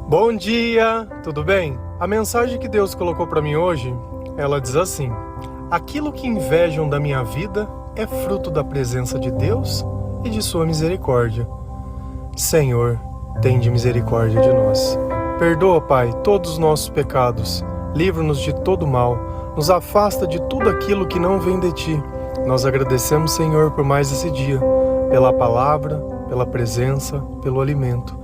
Bom dia, tudo bem? A mensagem que Deus colocou para mim hoje, ela diz assim: aquilo que invejam da minha vida é fruto da presença de Deus e de sua misericórdia. Senhor, tende misericórdia de nós. Perdoa, Pai, todos os nossos pecados. Livra-nos de todo mal. Nos afasta de tudo aquilo que não vem de Ti. Nós agradecemos, Senhor, por mais esse dia, pela palavra, pela presença, pelo alimento.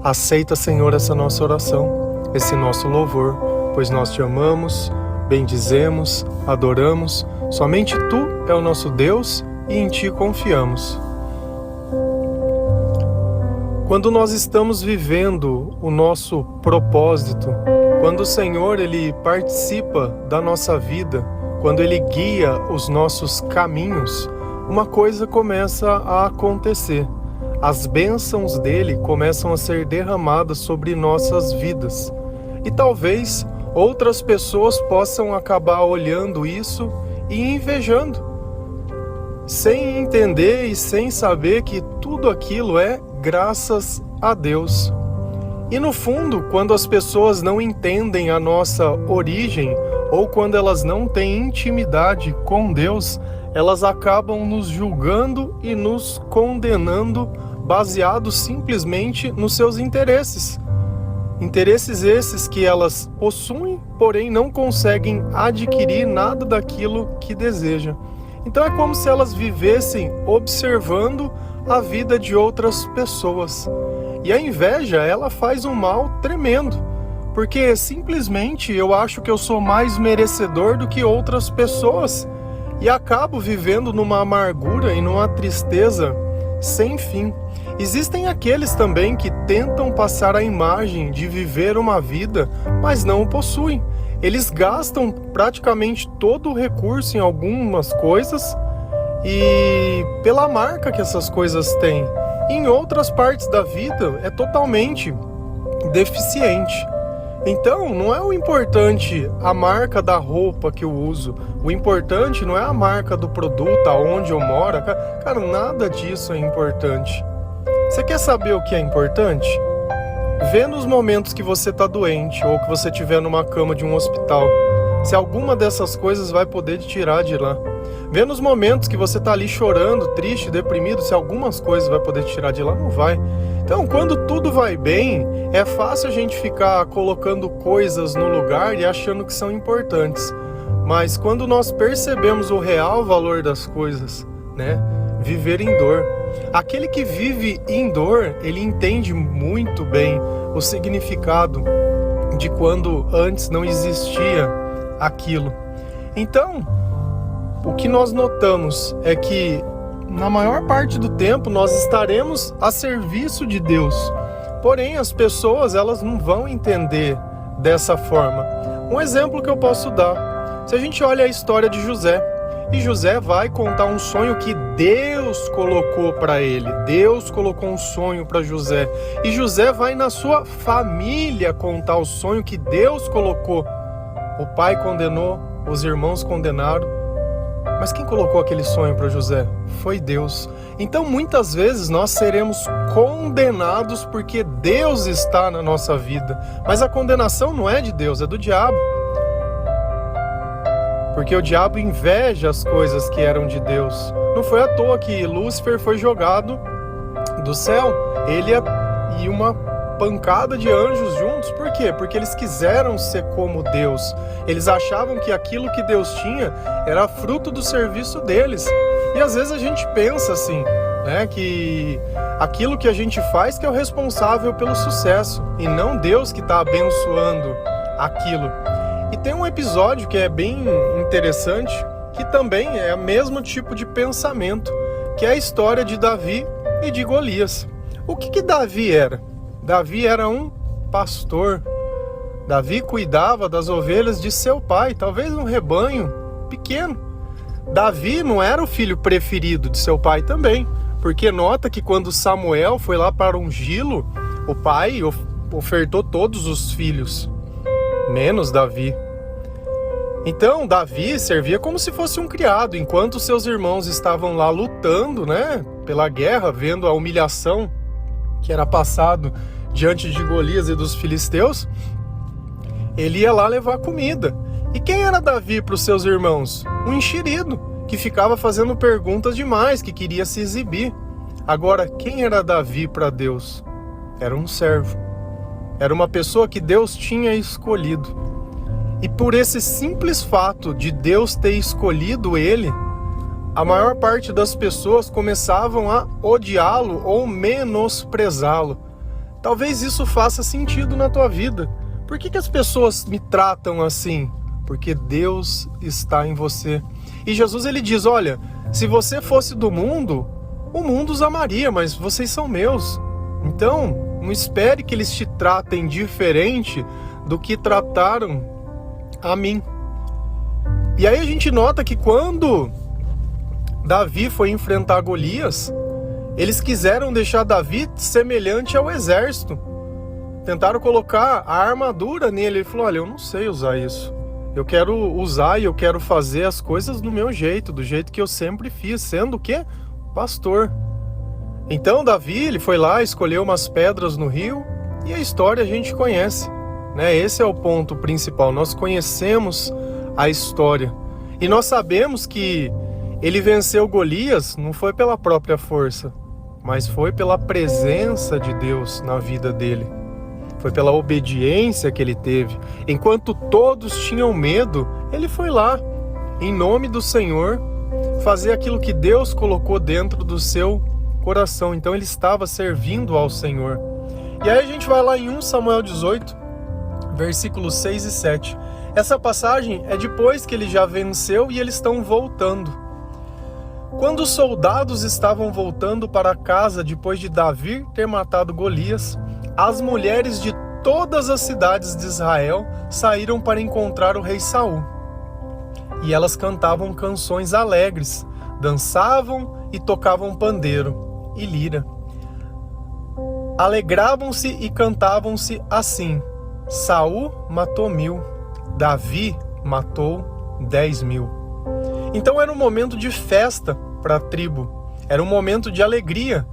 Aceita, Senhor, essa nossa oração, esse nosso louvor, pois nós Te amamos, bendizemos, adoramos. Somente Tu é o nosso Deus e em Ti confiamos. Quando nós estamos vivendo o nosso propósito, quando o Senhor Ele participa da nossa vida, quando Ele guia os nossos caminhos, uma coisa começa a acontecer. As bênçãos dele começam a ser derramadas sobre nossas vidas. E talvez outras pessoas possam acabar olhando isso e invejando, sem entender e sem saber que tudo aquilo é graças a Deus. E no fundo, quando as pessoas não entendem a nossa origem, ou quando elas não têm intimidade com Deus, elas acabam nos julgando e nos condenando baseados simplesmente nos seus interesses. Interesses esses que elas possuem, porém não conseguem adquirir nada daquilo que desejam. Então é como se elas vivessem observando a vida de outras pessoas. E a inveja, ela faz um mal tremendo, porque simplesmente eu acho que eu sou mais merecedor do que outras pessoas e acabo vivendo numa amargura e numa tristeza sem fim. Existem aqueles também que tentam passar a imagem de viver uma vida, mas não o possuem. Eles gastam praticamente todo o recurso em algumas coisas e pela marca que essas coisas têm. Em outras partes da vida é totalmente deficiente. Então, não é o importante a marca da roupa que eu uso. O importante não é a marca do produto, aonde eu moro. Cara, nada disso é importante. Você quer saber o que é importante? Vê nos momentos que você está doente ou que você estiver numa cama de um hospital, se alguma dessas coisas vai poder te tirar de lá. Vê nos momentos que você está ali chorando, triste, deprimido, se algumas coisas vai poder te tirar de lá. Não vai. Então, quando tudo vai bem, é fácil a gente ficar colocando coisas no lugar e achando que são importantes. Mas quando nós percebemos o real valor das coisas, né? Viver em dor. Aquele que vive em dor, ele entende muito bem o significado de quando antes não existia aquilo. Então, o que nós notamos é que na maior parte do tempo nós estaremos a serviço de Deus. Porém, as pessoas, elas não vão entender dessa forma. Um exemplo que eu posso dar: se a gente olha a história de José, e José vai contar um sonho que Deus colocou para ele. Deus colocou um sonho para José. E José vai na sua família contar o sonho que Deus colocou. O pai condenou, os irmãos condenaram. Mas quem colocou aquele sonho para José? Foi Deus. Então muitas vezes nós seremos condenados porque Deus está na nossa vida. Mas a condenação não é de Deus, é do diabo. Porque o diabo inveja as coisas que eram de Deus. Não foi à toa que Lúcifer foi jogado do céu. Ele e uma pancada de anjos juntos. Por quê? Porque eles quiseram ser como Deus. Eles achavam que aquilo que Deus tinha era fruto do serviço deles. E às vezes a gente pensa assim, né, que aquilo que a gente faz que é o responsável pelo sucesso, e não Deus que está abençoando aquilo. E tem um episódio que é bem interessante, que também é o mesmo tipo de pensamento, que é a história de Davi e de Golias. O que Davi era? Davi era um pastor. Davi cuidava das ovelhas de seu pai, talvez um rebanho pequeno. Davi não era o filho preferido de seu pai também, porque nota que quando Samuel foi lá para ungí-lo, o pai ofertou todos os filhos, menos Davi. Então Davi servia como se fosse um criado, enquanto seus irmãos estavam lá lutando, né, pela guerra, vendo a humilhação que era passado diante de Golias e dos filisteus, ele ia lá levar comida. E quem era Davi para os seus irmãos? Um enxerido, que ficava fazendo perguntas demais, que queria se exibir. Agora, quem era Davi para Deus? Era um servo. Era uma pessoa que Deus tinha escolhido. E por esse simples fato de Deus ter escolhido ele, a maior parte das pessoas começavam a odiá-lo ou menosprezá-lo. Talvez isso faça sentido na tua vida. Por que as pessoas me tratam assim? Porque Deus está em você. E Jesus ele diz, olha, se você fosse do mundo, o mundo os amaria, mas vocês são meus. Então, não espere que eles te tratem diferente do que trataram a mim. E aí a gente nota que quando Davi foi enfrentar Golias, eles quiseram deixar Davi semelhante ao exército. Tentaram colocar a armadura nele. Ele falou, olha, eu não sei usar isso. Eu quero usar e eu quero fazer as coisas do meu jeito, do jeito que eu sempre fiz, sendo o quê? Pastor. Então Davi, ele foi lá, escolheu umas pedras no rio e a história a gente conhece, né? Esse é o ponto principal, nós conhecemos a história. E nós sabemos que ele venceu Golias não foi pela própria força, mas foi pela presença de Deus na vida dele. Foi pela obediência que ele teve. Enquanto todos tinham medo, ele foi lá, em nome do Senhor, fazer aquilo que Deus colocou dentro do seu coração. Então ele estava servindo ao Senhor. E aí a gente vai lá em 1 Samuel 18, versículos 6 e 7. Essa passagem é depois que ele já venceu e eles estão voltando. Quando os soldados estavam voltando para casa depois de Davi ter matado Golias, as mulheres de todas as cidades de Israel saíram para encontrar o rei Saul. E elas cantavam canções alegres, dançavam e tocavam pandeiro e lira. Alegravam-se e cantavam-se assim: Saul matou 1000, Davi matou 10.000. Então era um momento de festa para a tribo, era um momento de alegria.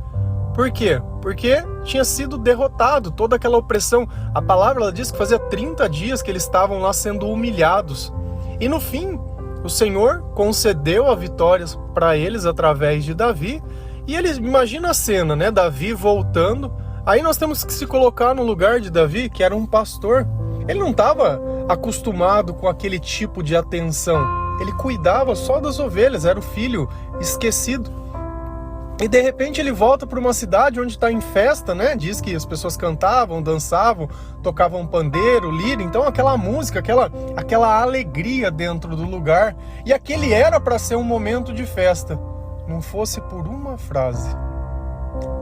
Por quê? Porque tinha sido derrotado toda aquela opressão. A palavra ela diz que fazia 30 dias que eles estavam lá sendo humilhados. E no fim, o Senhor concedeu a vitória para eles através de Davi. E eles, imagina a cena, né? Davi voltando. Aí nós temos que se colocar no lugar de Davi, que era um pastor. Ele não estava acostumado com aquele tipo de atenção. Ele cuidava só das ovelhas, era o filho esquecido. E de repente ele volta para uma cidade onde está em festa, né? Diz que as pessoas cantavam, dançavam, tocavam pandeiro, lira. Então aquela música, aquela alegria dentro do lugar. E aquele era para ser um momento de festa. Não fosse por uma frase.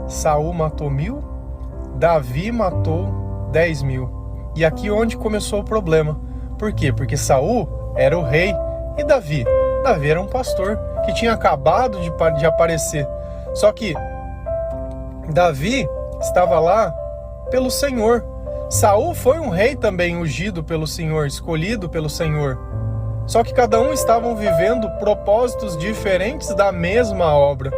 Saul matou 1000, Davi matou 10.000. E aqui onde começou o problema. Por quê? Porque Saul era o rei e Davi era um pastor que tinha acabado de aparecer. Só que Davi estava lá pelo Senhor. Saul foi um rei também ungido pelo Senhor, escolhido pelo Senhor. Só que cada um estavam vivendo propósitos diferentes da mesma obra.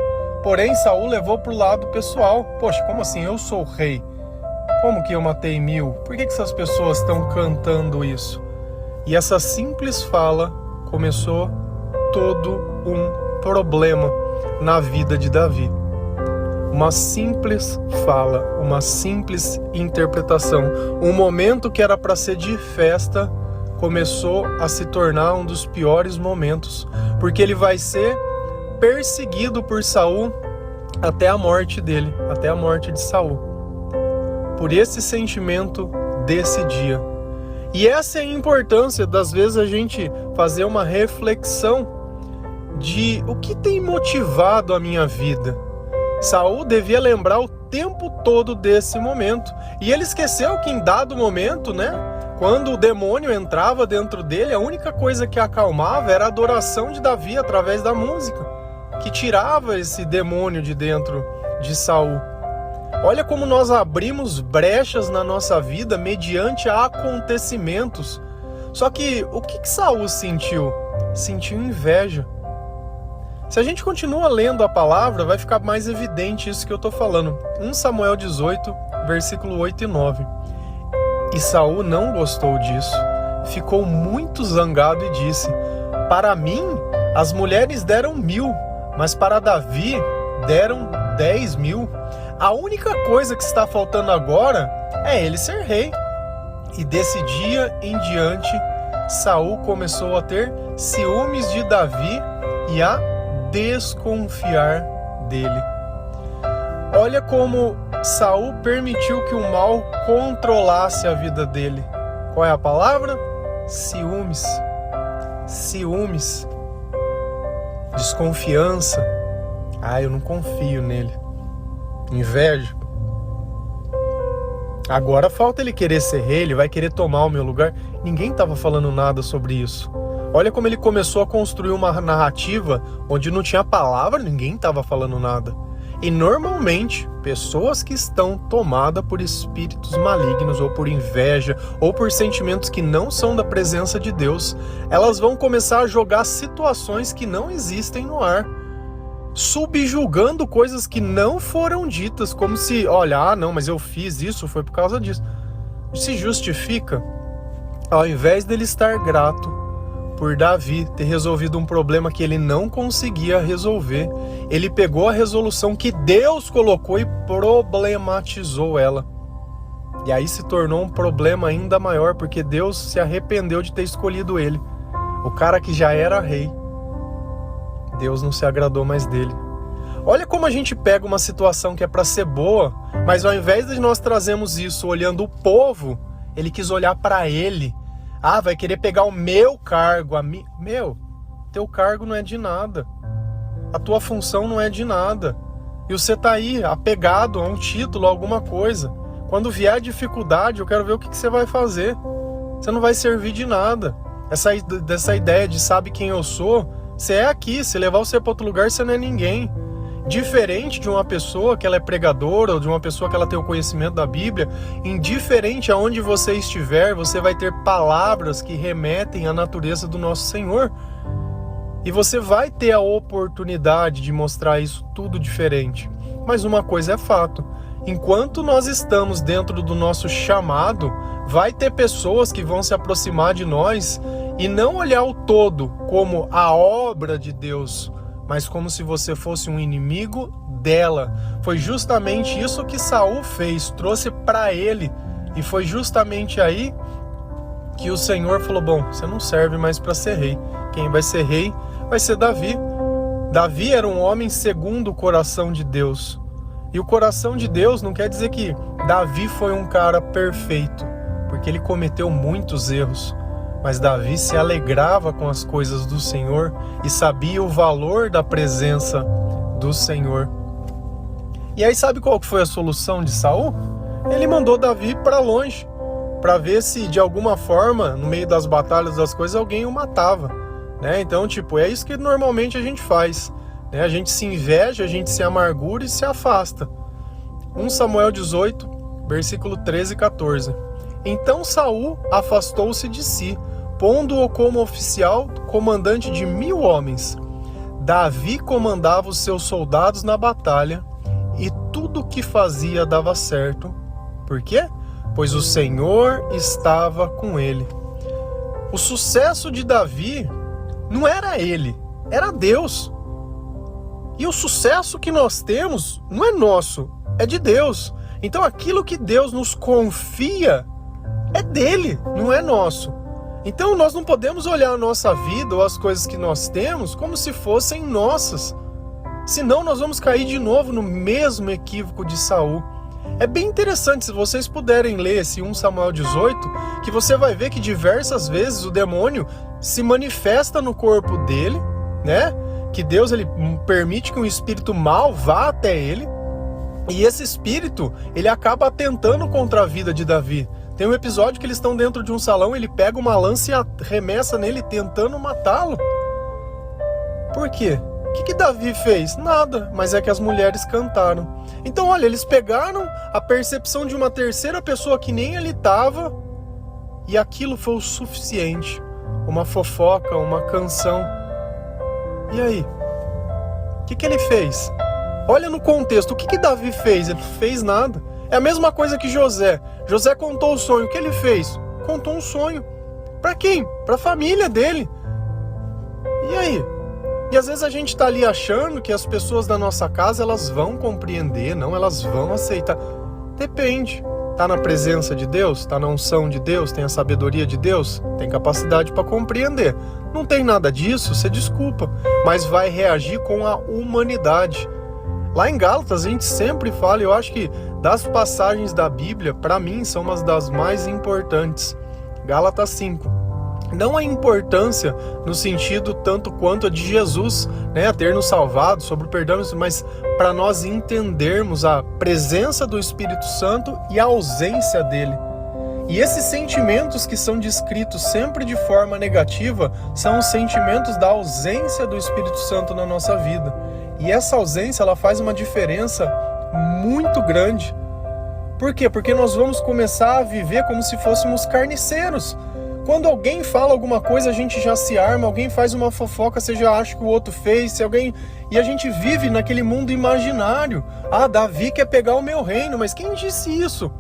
Porém, Saul levou para o lado pessoal. Poxa, como assim? Eu sou o rei. Como que eu matei 1000? Por que essas pessoas estão cantando isso? E essa simples fala começou todo um problema na vida de Davi. Uma simples fala, uma simples interpretação. Um momento que era para ser de festa começou a se tornar um dos piores momentos, porque ele vai ser perseguido por Saul até a morte dele, até a morte de Saul. Por esse sentimento desse dia. E essa é a importância das vezes a gente fazer uma reflexão de o que tem motivado a minha vida. Saul devia lembrar o tempo todo desse momento. E ele esqueceu que em dado momento, né, quando o demônio entrava dentro dele, a única coisa que acalmava era a adoração de Davi através da música, que tirava esse demônio de dentro de Saul. Olha como nós abrimos brechas na nossa vida mediante acontecimentos. Só que o que Saul sentiu? Sentiu inveja. Se a gente continua lendo a palavra, vai ficar mais evidente isso que eu estou falando. 1 Samuel 18, versículo 8 e 9. E Saul não gostou disso, ficou muito zangado e disse: para mim, as mulheres deram 1000, mas para Davi deram 10.000. A única coisa que está faltando agora é ele ser rei. E desse dia em diante, Saul começou a ter ciúmes de Davi e a desconfiar dele. Olha como Saul permitiu que o mal controlasse a vida dele. Qual é a palavra? Ciúmes. Ciúmes. Desconfiança. Eu não confio nele. Inveja. Agora falta ele querer ser rei, ele vai querer tomar o meu lugar. Ninguém estava falando nada sobre isso. Olha como ele começou a construir uma narrativa onde não tinha palavra, ninguém estava falando nada. E normalmente, pessoas que estão tomadas por espíritos malignos, ou por inveja, ou por sentimentos que não são da presença de Deus, elas vão começar a jogar situações que não existem no ar, subjugando coisas que não foram ditas, como se, olha, não, mas eu fiz isso, foi por causa disso. Se justifica, ao invés dele estar grato por Davi ter resolvido um problema que ele não conseguia resolver, ele pegou a resolução que Deus colocou e problematizou ela. E aí se tornou um problema ainda maior, porque Deus se arrependeu de ter escolhido ele. O cara que já era rei. Deus não se agradou mais dele. Olha como a gente pega uma situação que é para ser boa, mas ao invés de nós trazermos isso olhando o povo, ele quis olhar para ele. Vai querer pegar o meu cargo. Teu cargo não é de nada. A tua função não é de nada. E você tá aí apegado a um título, a alguma coisa. Quando vier a dificuldade, eu quero ver o que você vai fazer. Você não vai servir de nada. Dessa ideia de sabe quem eu sou, você é aqui. Se levar você para outro lugar, você não é ninguém. Diferente de uma pessoa que ela é pregadora, ou de uma pessoa que ela tem o conhecimento da Bíblia, indiferente aonde você estiver, você vai ter palavras que remetem à natureza do nosso Senhor. E você vai ter a oportunidade de mostrar isso tudo diferente. Mas uma coisa é fato: enquanto nós estamos dentro do nosso chamado, vai ter pessoas que vão se aproximar de nós e não olhar o todo como a obra de Deus, mas como se você fosse um inimigo dela. Foi justamente isso que Saul fez, trouxe para ele. E foi justamente aí que o Senhor falou: bom, você não serve mais para ser rei. Quem vai ser rei vai ser Davi. Davi era um homem segundo o coração de Deus. E o coração de Deus não quer dizer que Davi foi um cara perfeito, porque ele cometeu muitos erros. Mas Davi se alegrava com as coisas do Senhor e sabia o valor da presença do Senhor. E aí sabe qual que foi a solução de Saul? Ele mandou Davi para longe, para ver se de alguma forma, no meio das batalhas das coisas, alguém o matava. Então, é isso que normalmente a gente faz. A gente se inveja, a gente se amargura e se afasta. 1 Samuel 18, versículo 13 e 14. Então Saul afastou-se de si, pondo-o como oficial, comandante de 1000 homens. Davi comandava os seus soldados na batalha, e tudo o que fazia dava certo. Por quê? Pois o Senhor estava com ele. O sucesso de Davi não era ele, era Deus. E o sucesso que nós temos não é nosso, é de Deus. Então aquilo que Deus nos confia é dele, não é nosso. Então nós não podemos olhar a nossa vida ou as coisas que nós temos como se fossem nossas. Senão nós vamos cair de novo no mesmo equívoco de Saul. É bem interessante, se vocês puderem ler esse 1 Samuel 18, que você vai ver que diversas vezes o demônio se manifesta no corpo dele, que Deus ele permite que um espírito mau vá até ele, e esse espírito ele acaba atentando contra a vida de Davi. Tem um episódio que eles estão dentro de um salão, ele pega uma lança e arremessa nele, tentando matá-lo. Por quê? O que Davi fez? Nada, mas é que as mulheres cantaram. Então, olha, eles pegaram a percepção de uma terceira pessoa que nem ele estava, e aquilo foi o suficiente. Uma fofoca, uma canção. E aí? que ele fez? Olha no contexto, o que Davi fez? Ele não fez nada. É a mesma coisa que José. José contou o sonho, o que ele fez? Contou um sonho. Para quem? Para a família dele. E aí? E às vezes a gente tá ali achando que as pessoas da nossa casa, elas vão compreender, não, elas vão aceitar. Depende. Tá na presença de Deus? Tá na unção de Deus? Tem a sabedoria de Deus? Tem capacidade para compreender. Não tem nada disso, você desculpa, mas vai reagir com a humanidade. Lá em Gálatas a gente sempre fala, eu acho que das passagens da Bíblia, para mim, são umas das mais importantes. Gálatas 5. Não a importância no sentido tanto quanto a de Jesus, né, ter nos salvado, sobre o perdão, mas para nós entendermos a presença do Espírito Santo e a ausência dele. E esses sentimentos que são descritos sempre de forma negativa são os sentimentos da ausência do Espírito Santo na nossa vida. E essa ausência, ela faz uma diferença muito grande. Por quê? Porque nós vamos começar a viver como se fôssemos carniceiros. Quando alguém fala alguma coisa, a gente já se arma, alguém faz uma fofoca, você já acha que o outro fez, e a gente vive naquele mundo imaginário. Ah, Davi quer pegar o meu reino, mas quem disse isso?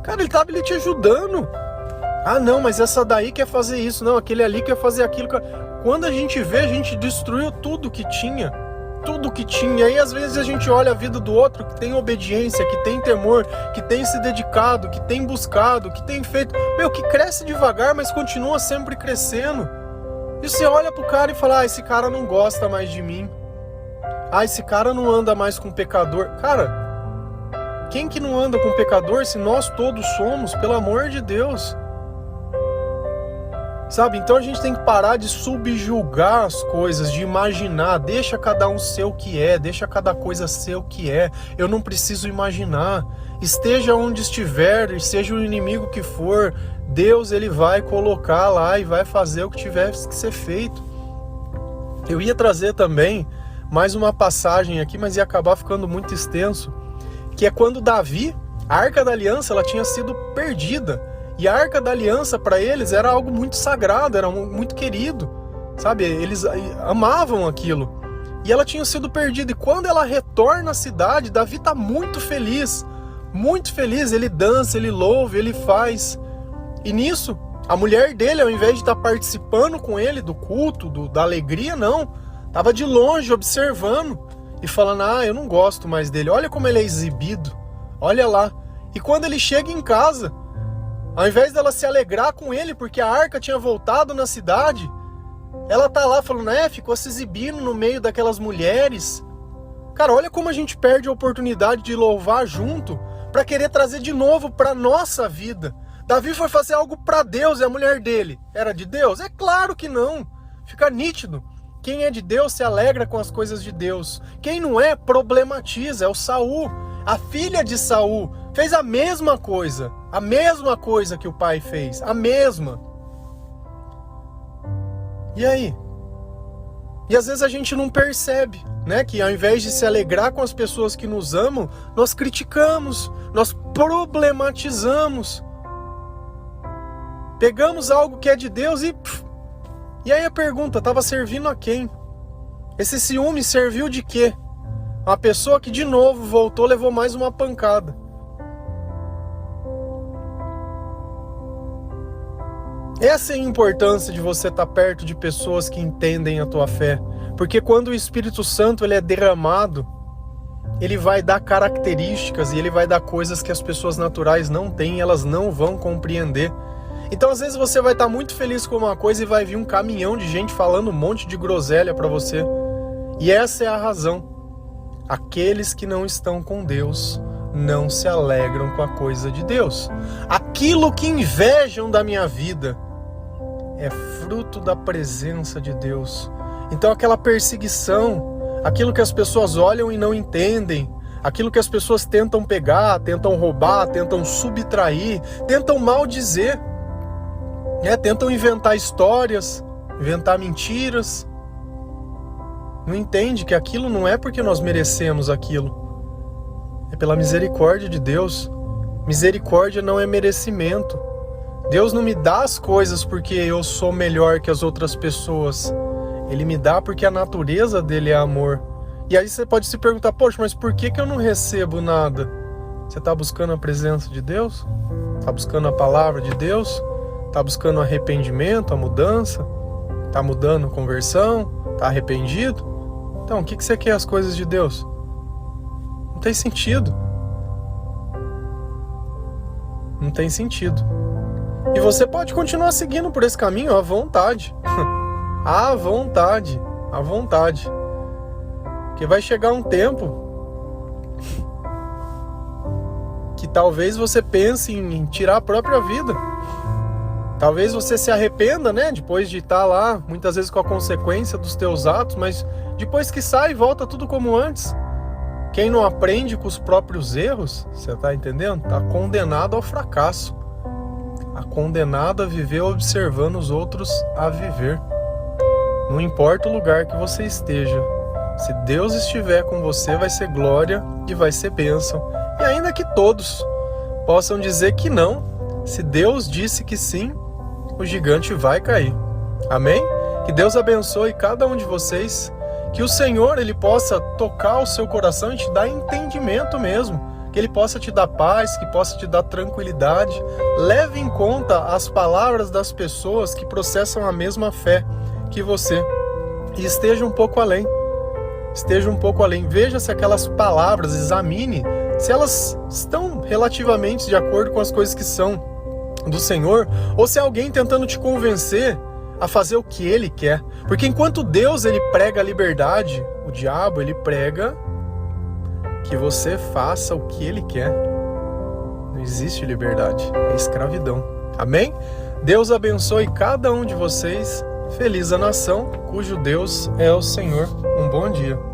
Cara, ele estava ali te ajudando. Ah, não, mas essa daí quer fazer isso, não, aquele ali quer fazer aquilo. Quando a gente vê, a gente destruiu tudo que tinha. Tudo que tinha. E às vezes a gente olha a vida do outro que tem obediência, que tem temor, que tem se dedicado, que tem buscado, que tem feito, que cresce devagar, mas continua sempre crescendo. E você olha pro cara e fala, esse cara não gosta mais de mim. Esse cara não anda mais com pecador. Cara, quem que não anda com pecador se nós todos somos, pelo amor de Deus? Sabe, então a gente tem que parar de subjugar as coisas, de imaginar, deixa cada um ser o que é, deixa cada coisa ser o que é, eu não preciso imaginar, esteja onde estiver, seja o inimigo que for, Deus ele vai colocar lá e vai fazer o que tiver que ser feito. Eu ia trazer também mais uma passagem aqui, mas ia acabar ficando muito extenso, que é quando Davi, a Arca da Aliança, ela tinha sido perdida. E a Arca da Aliança para eles era algo muito sagrado, era muito querido, sabe? Eles amavam aquilo. E ela tinha sido perdida. E quando ela retorna à cidade, Davi está muito feliz. Muito feliz. Ele dança, ele louva, ele faz. E nisso, a mulher dele, ao invés de estar participando com ele do culto, da alegria, não. Estava de longe, observando. E falando, eu não gosto mais dele. Olha como ele é exibido. Olha lá. E quando ele chega em casa, ao invés dela se alegrar com ele, porque a arca tinha voltado na cidade, ela tá lá falando, ficou se exibindo no meio daquelas mulheres. Cara, olha como a gente perde a oportunidade de louvar junto, para querer trazer de novo para nossa vida. Davi foi fazer algo para Deus, e a mulher dele era de Deus? É claro que não. Fica nítido. Quem é de Deus se alegra com as coisas de Deus. Quem não é, problematiza. É o Saul. A filha de Saul fez a mesma coisa que o pai fez, a mesma. E aí? E às vezes a gente não percebe, né, que ao invés de se alegrar com as pessoas que nos amam, nós criticamos, nós problematizamos. Pegamos algo que é de Deus e aí a pergunta, estava servindo a quem? Esse ciúme serviu de quê? Uma pessoa que de novo voltou, levou mais uma pancada. Essa é a importância de você estar perto de pessoas que entendem a tua fé. Porque quando o Espírito Santo ele é derramado, ele vai dar características e ele vai dar coisas que as pessoas naturais não têm, elas não vão compreender. Então às vezes você vai estar muito feliz com uma coisa e vai vir um caminhão de gente falando um monte de groselha para você. E essa é a razão. Aqueles que não estão com Deus não se alegram com a coisa de Deus. Aquilo que invejam da minha vida é fruto da presença de Deus. Então aquela perseguição, aquilo que as pessoas olham e não entendem, aquilo que as pessoas tentam pegar, tentam roubar, tentam subtrair, tentam maldizer, tentam inventar histórias, inventar mentiras. Não entende que aquilo não é porque nós merecemos aquilo. É pela misericórdia de Deus. Misericórdia não é merecimento. Deus não me dá as coisas porque eu sou melhor que as outras pessoas. Ele me dá porque a natureza dele é amor. E aí você pode se perguntar, poxa, mas por que eu não recebo nada? Você está buscando a presença de Deus? Está buscando a palavra de Deus? Está buscando arrependimento, a mudança? Está mudando conversão? Está arrependido? Então, o que você quer as coisas de Deus? Não tem sentido. Não tem sentido. E você pode continuar seguindo por esse caminho à vontade. À vontade. À vontade. Porque vai chegar um tempo que talvez você pense em tirar a própria vida. Talvez você se arrependa, né? Depois de estar lá, muitas vezes com a consequência dos teus atos, mas depois que sai, volta tudo como antes. Quem não aprende com os próprios erros, você está entendendo? Está condenado ao fracasso. Está condenado a viver observando os outros a viver. Não importa o lugar que você esteja. Se Deus estiver com você, vai ser glória e vai ser bênção. E ainda que todos possam dizer que não, se Deus disse que sim, o gigante vai cair. Amém? Que Deus abençoe cada um de vocês. Que o Senhor, Ele possa tocar o seu coração e te dar entendimento mesmo. Que Ele possa te dar paz, que possa te dar tranquilidade. Leve em conta as palavras das pessoas que processam a mesma fé que você. E esteja um pouco além. Esteja um pouco além. Veja se aquelas palavras, examine se elas estão relativamente de acordo com as coisas que são do Senhor, ou se é alguém tentando te convencer a fazer o que Ele quer. Porque enquanto Deus Ele prega a liberdade, o diabo Ele prega que você faça o que Ele quer. Não existe liberdade, é escravidão. Amém? Deus abençoe cada um de vocês. Feliz a nação cujo Deus é o Senhor. Um bom dia.